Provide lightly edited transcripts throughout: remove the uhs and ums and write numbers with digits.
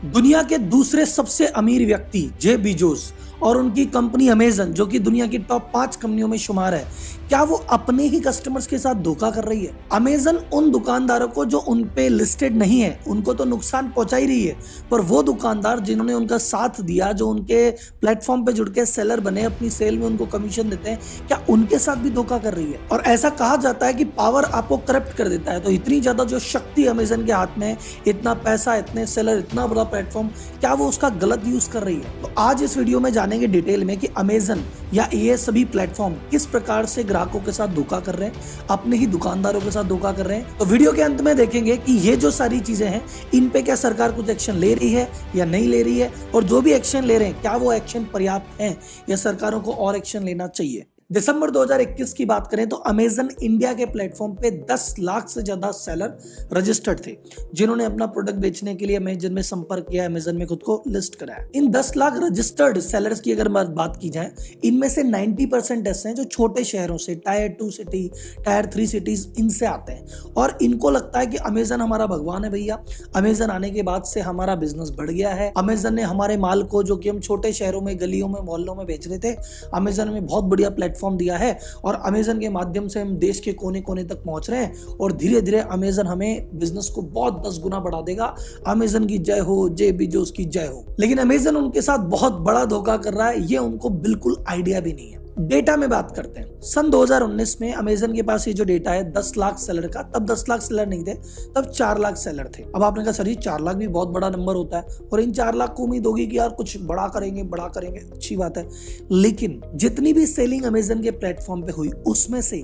दुनिया के दूसरे सबसे अमीर व्यक्ति जेफ बेजोस और उनकी कंपनी अमेजन, जो कि दुनिया की टॉप 5 कंपनियों में शुमार है, क्या वो अपने ही कस्टमर्स के साथ धोखा कर रही है? अमेजन उन दुकानदारों को जो उन पे लिस्टेड नहीं है उनको तो नुकसान पहुंचा ही रही है, पर वो दुकानदार जिन्होंने उनका साथ दिया, जो उनके प्लेटफॉर्म पे जुड़ के सेलर बने, अपनी सेल में उनको कमीशन देते हैं, क्या उनके साथ भी धोखा कर रही है? और ऐसा कहा जाता है कि पावर आपको करप्ट कर देता है। तो इतनी ज्यादा जो शक्ति अमेजन के हाथ में है, इतना पैसा, इतने सेलर, इतना बड़ा प्लेटफॉर्म, क्या वो उसका गलत यूज कर रही है? तो आज इस वीडियो में जानेंगे डिटेल में कि अमेजन या ये सभी प्लेटफॉर्म किस प्रकार से ग्राहकों के साथ धोखा कर रहे हैं, अपने ही दुकानदारों के साथ धोखा कर रहे हैं। तो वीडियो के अंत में देखेंगे कि ये जो सारी चीजें हैं, इन पे क्या सरकार कुछ एक्शन ले रही है या नहीं ले रही है, और जो भी एक्शन ले रहे हैं क्या वो एक्शन पर्याप्त है या सरकारों को और एक्शन लेना चाहिए। दिसंबर 2021 की बात करें तो अमेजन इंडिया के प्लेटफॉर्म पे 10 लाख से ज्यादा सेलर रजिस्टर्ड थे, जिन्होंने अपना प्रोडक्ट बेचने के लिए अमेजन में संपर्क किया, अमेजन में खुद को लिस्ट कराया। इन 10 लाख रजिस्टर्ड सेलर्स की अगर बात की जाए, इनमें से 90% ऐसे हैं जो छोटे शहरों से, टायर 2 सिटी, टायर 3 सिटीज, इनसे आते हैं और इनको लगता है कि अमेजन हमारा भगवान है भैया। अमेजन आने के बाद से हमारा बिजनेस बढ़ गया है। अमेजन ने हमारे माल को, जो कि हम छोटे शहरों में, गलियों में, मोहल्लों में बेच रहे थे, अमेजन में बहुत बढ़िया प्लेटफॉर्म दिया है और अमेजन के माध्यम से हम देश के कोने कोने तक पहुंच रहे हैं और धीरे धीरे अमेजन हमें बिजनेस को बहुत 10 गुना बढ़ा देगा। अमेजन की जय हो, जेफ बेजोस की जय हो। लेकिन अमेजन उनके साथ बहुत बड़ा धोखा कर रहा है, ये उनको बिल्कुल आइडिया भी नहीं है। डेटा में बात करते हैं। सन 2019 में अमेजन के पास ये जो डेटा है 10 लाख सेलर का, तब 10 लाख सेलर नहीं थे, तब 4 लाख सेलर थे। अब आपने कहा सर जी 4 लाख भी बहुत बड़ा नंबर होता है और इन 4 लाख को उम्मीद होगी कि यार कुछ बड़ा करेंगे, बड़ा करेंगे, अच्छी बात है। लेकिन जितनी भी सेलिंग अमेजन के प्लेटफॉर्म पे हुई, उसमें से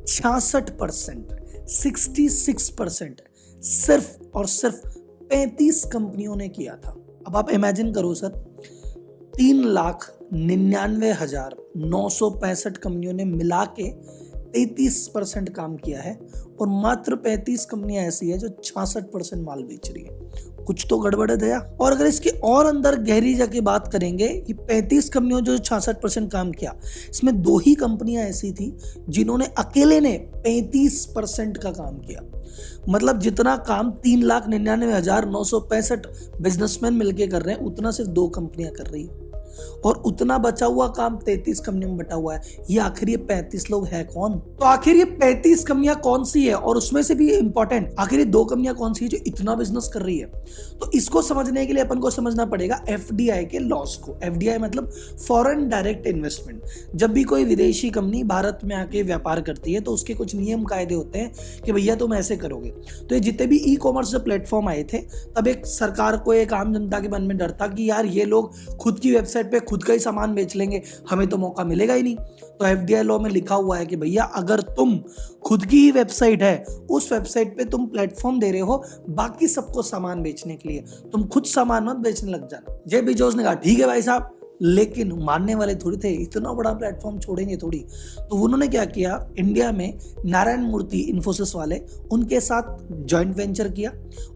66%, 66% सिर्फ और सिर्फ 35 कंपनियों ने किया था। अब आप इमेजिन करो सर, 3,99,965 कंपनियों ने मिला के 33% काम किया है और मात्र 35 कंपनियां ऐसी है जो 66% माल बेच रही है। कुछ तो गड़बड़ है दया। और अगर इसके और अंदर गहरी जाके बात करेंगे, ये 35 कंपनियों जो 66% काम किया, इसमें 2 ही कंपनियां ऐसी थी जिन्होंने अकेले ने 35% का काम किया। मतलब जितना काम 3,99,965 बिजनेसमैन मिलके कर रहे हैं, उतना सिर्फ 2 कंपनियां कर रही है और उतना बचा हुआ काम 33 कंपनियों में बटा हुआ है। ये आखिर ये 35 लोग है कौन? तो आखिर ये 35 कंपनियां कौन सी है, और उसमें से भी इंपॉर्टेंट, आखिर ये 2 कंपनियां कौन सी है जो इतना बिजनेस कर रही है? तो इसको समझने के लिए अपन को समझना पड़ेगा एफडीआई के लॉस को। एफडीआई मतलब फॉरेन डायरेक्ट इन्वेस्टमेंट। जब भी कोई विदेशी कंपनी भारत में आके व्यापार करती है तो उसके कुछ नियम कायदे होते हैं कि भैया तुम ऐसे करोगे। तो ये जितने भी ई कॉमर्स जो प्लेटफॉर्म आए थे, तब एक सरकार को, एक आम जनता के मन में डर था कि यार ये लोग खुद की वेबसाइट पे खुद का ही सामान बेच लेंगे, हमें तो मौका मिलेगा ही नहीं। तो एफडीआई लॉ में लिखा हुआ है कि भैया अगर तुम खुद की ही वेबसाइट है, उस वेबसाइट पे तुम प्लेटफॉर्म दे रहे हो बाकी सबको सामान बेचने के लिए, तुम खुद सामान मत बेचने लग जाना। जेफ बेजोस ने कहा ठीक है भाई साहब, लेकिन मानने वाले थोड़ी थे, इतना बड़ा प्लेटफॉर्म छोड़ेंगे थोड़ी। तो उन्होंने क्या किया, इंडिया में नारायण मूर्ति, इन्फोसिस वाले, उनके साथ जॉइंट वेंचर किया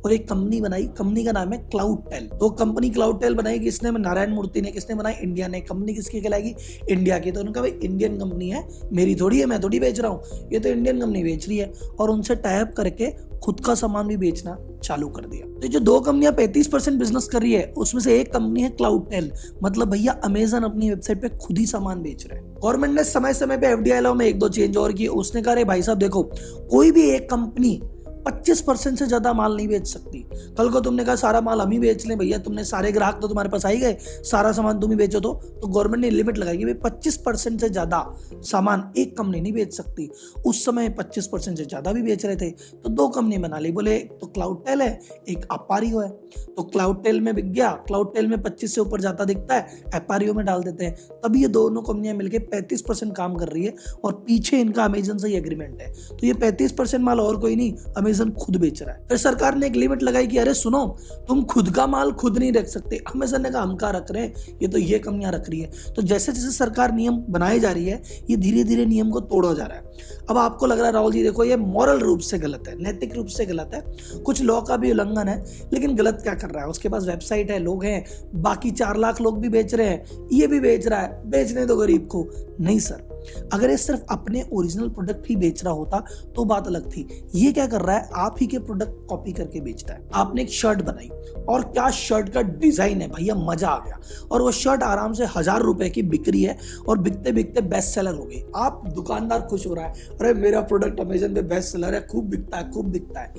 और एक कंपनी बनाई। कंपनी का नाम है क्लाउडटेल। तो कंपनी क्लाउडटेल बनाई किसने? नारायण मूर्ति ने। किसने बनाई? इंडिया ने। कंपनी किसकी कहलाएगी? इंडिया की। तो उन्होंने कहा भाई इंडियन कंपनी है, मेरी थोड़ी है, मैं थोड़ी बेच रहा हूँ, ये तो इंडियन कंपनी बेच रही है, और उनसे टाई अप करके खुद का सामान भी बेचना चालू कर दिया। तो जो 2 कंपनियां 35% बिजनेस कर रही है, उसमें से एक कंपनी है क्लाउडटेल। मतलब भैया अमेजन अपनी वेबसाइट पे खुद ही सामान बेच रहे हैं। गवर्नमेंट ने समय समय पे एफडीआई लॉ में 1-2 चेंज और किए। उसने कहा रे भाई साहब देखो, कोई भी एक कंपनी 25% से ज्यादा माल नहीं बेच सकती। कल को तुमने कहा सारा माल हम ही बेच लें, भैया तुमने सारे ग्राहक तो तुम्हारे पास आ ही गए, सारा सामान तुम ही बेचो। तो गवर्नमेंट ने लिमिट लगाई कि भाई 25% से ज्यादा सामान एक कंपनी नहीं बेच सकती। उस समय 25% से ज्यादा भी बेच रहे थे, तो 2 कंपनी बना ली। बोले तो क्लाउडटेल है, एक अपारियो है। तो क्लाउडटेल में बिक गया, क्लाउडटेल में 25 से ऊपर जाता दिखता है, अपारियो में डाल देते हैं। तभी ये दोनों कंपनियां मिलकर 35% काम कर रही है और पीछे इनका अमेजन से ही एग्रीमेंट है। तो ये 35% माल और कोई नहीं, अमेजन खुद बेच रहा है। फिर सरकार ने एक लिमिट लगाई कि अरे सुनो, तुम खुद का माल खुद नहीं रख सकते। अमेजन ने कहा हम क्या रख रहे हैं, ये तो ये कंपनियां रख रही है। तो जैसे जैसे सरकार नियम बनाई जा रही है, ये धीरे धीरे नियम को तोड़ा जा रहा है। अब आपको लग रहा है राहुल जी देखो ये मॉरल रूप से गलत है, नैतिक रूप से गलत है, कुछ लॉ का भी उल्लंघन है, लेकिन गलत क्या कर रहा है? उसके पास वेबसाइट है, लोग हैं, बाकी 4 लाख लोग भी बेच रहे हैं, ये भी बेच रहा है, बेचने दो गरीब को। नहीं सर, अगर ये सिर्फ अपने ओरिजिनल प्रोडक्ट ही बेच रहा होता तो बात अलग थी। ये क्या कर रहा है, आप ही के प्रोडक्ट कॉपी करके बेचता है। आपने एक शर्ट बनाई और क्या शर्ट का डिजाइन है भैया, मजा आ गया। और वो शर्ट आराम से 1000 रुपए की बिक रही है और बिकते बिकते बेस्ट सेलर हो गई। आप दुकानदार खुश हो रहा है, अरे मेरा प्रोडक्ट अमेजन पे बेस्ट सेलर है, खूब बिकता है, खूब बिकता है।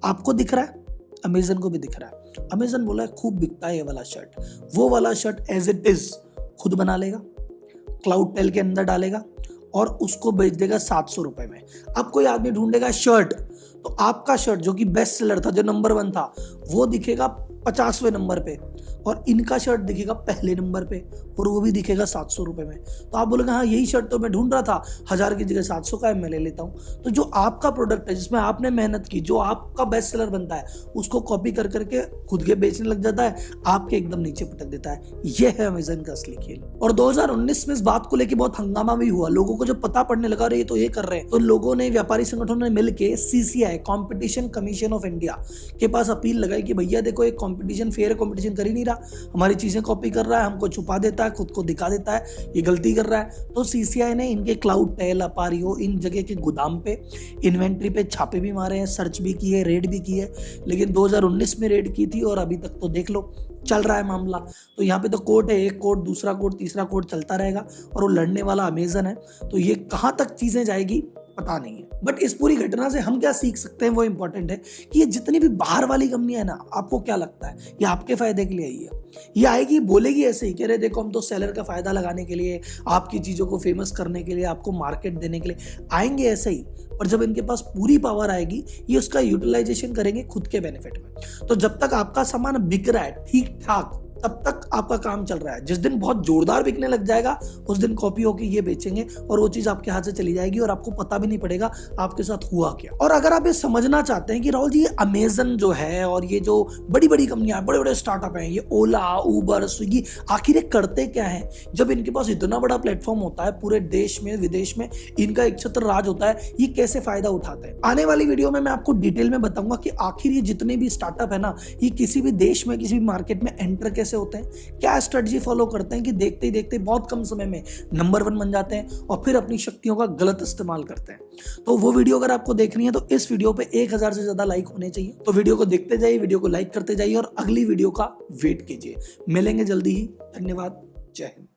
आपको दिख रहा है, अमेजन को भी दिख रहा है। अमेजन बोला है खूब बिकता है ये वाला शर्ट, वो वाला शर्ट एज इट इज खुद बना लेगा, क्लाउड टेल के अंदर डालेगा और उसको बेच देगा 700 रुपए में। अब कोई आदमी ढूंढेगा शर्ट, तो आपका शर्ट जो कि बेस्ट सेलर था, जो नंबर 1 था, वो दिखेगा 50वें नंबर पे और इनका शर्ट दिखेगा पहले नंबर पे और वो भी दिखेगा 700 रुपए में। तो आप बोलेंगे हाँ यही शर्ट तो मैं ढूंढ रहा था, 1000 की जगह 700 का है, मैं ले लेता हूँ। तो जो आपका प्रोडक्ट है, जिसमें आपने मेहनत की, जो आपका बेस्ट सेलर बनता है, उसको कॉपी कर करके खुद के बेचने लग जाता है, आपके एकदम नीचे पटक देता है। ये है अमेजन का असली खेल। और 2019 में इस बात को लेकर बहुत हंगामा भी हुआ। लोगों को जब पता पड़ने लगा रही तो ये कर रहे हैं, तो लोगों ने, व्यापारी संगठनों ने मिलकर CCI, competition commission of India के पास अपील लगाई कि भैया देखो एक कॉम्पिटिशन फेयर है, कॉम्पिटिशन कर ही नहीं रहा, हमारी चीजें कॉपी कर रहा है, हमको छुपा देता है, खुद को दिखा देता है, ये गलती कर रहा है। तो CCI ने इनके क्लाउड टेल, अपारियो, इन जगह के गोदाम पे, इन्वेंट्री पे छापे भी मारे हैं, सर्च भी की है, रेड भी की है। लेकिन 2019 में रेड की थी और अभी तक तो देख लो चल रहा है मामला। तो यहाँ पे तो कोर्ट है, एक कोर्ट, दूसरा कोर्ट, तीसरा कोर्ट चलता रहेगा और वो लड़ने वाला अमेजन है। तो ये कहाँ तक चीजें जाएगी पता नहीं है। बट इस पूरी घटना से हम क्या सीख सकते हैं वो इंपॉर्टेंट है कि ये जितनी भी बाहर वाली कंपनियां है ना, आपको क्या लगता है ये आपके फायदे के लिए आई है? ये आएगी, बोलेगी ऐसे ही, कह रहे देखो हम तो सेलर का फायदा लगाने के लिए, आपकी चीजों को फेमस करने के लिए, आपको मार्केट देने के लिए आएंगे ऐसे ही। पर जब इनके पास पूरी पावर आएगी, ये उसका यूटिलाइजेशन करेंगे खुद के बेनिफिट में। तो जब तक आपका सामान बिक रहा है ठीक ठाक, तब तक आपका काम चल रहा है। जिस दिन बहुत जोरदार बिकने लग जाएगा, उस दिन कॉपी होके ये बेचेंगे और वो चीज आपके हाथ से चली जाएगी और आपको पता भी नहीं पड़ेगा आपके साथ हुआ क्या। और अगर आप ये समझना चाहते हैं कि राहुल जी ये अमेजन जो है और ये जो बड़ी बड़ी कंपनियां, बड़े बड़े स्टार्टअप हैं, ये ओला, उबर, स्विगी, आखिर ये करते क्या है? जब इनके पास इतना बड़ा प्लेटफॉर्म होता है, पूरे देश में विदेश में इनका एक छत्र राज होता है, ये कैसे फायदा उठाते हैं? आने वाली वीडियो में मैं आपको डिटेल में बताऊंगा कि आखिर ये जितने भी स्टार्टअप है ना, ये किसी भी देश में, किसी भी मार्केट में एंटर कैसे होते हैं, क्या स्ट्रेटजी फॉलो करते हैं कि देखते ही देखते बहुत कम समय में नंबर 1 बन जाते हैं और फिर अपनी शक्तियों का गलत इस्तेमाल करते हैं। तो वो वीडियो अगर आपको देखनी है तो इस वीडियो पे 1000 से ज्यादा लाइक होने चाहिए। तो वीडियो को देखते जाइए, वीडियो को लाइक करते जाइए और अगली वीडियो का वेट कीजिए। मिलेंगे जल्दी ही। धन्यवाद। जय हिंद।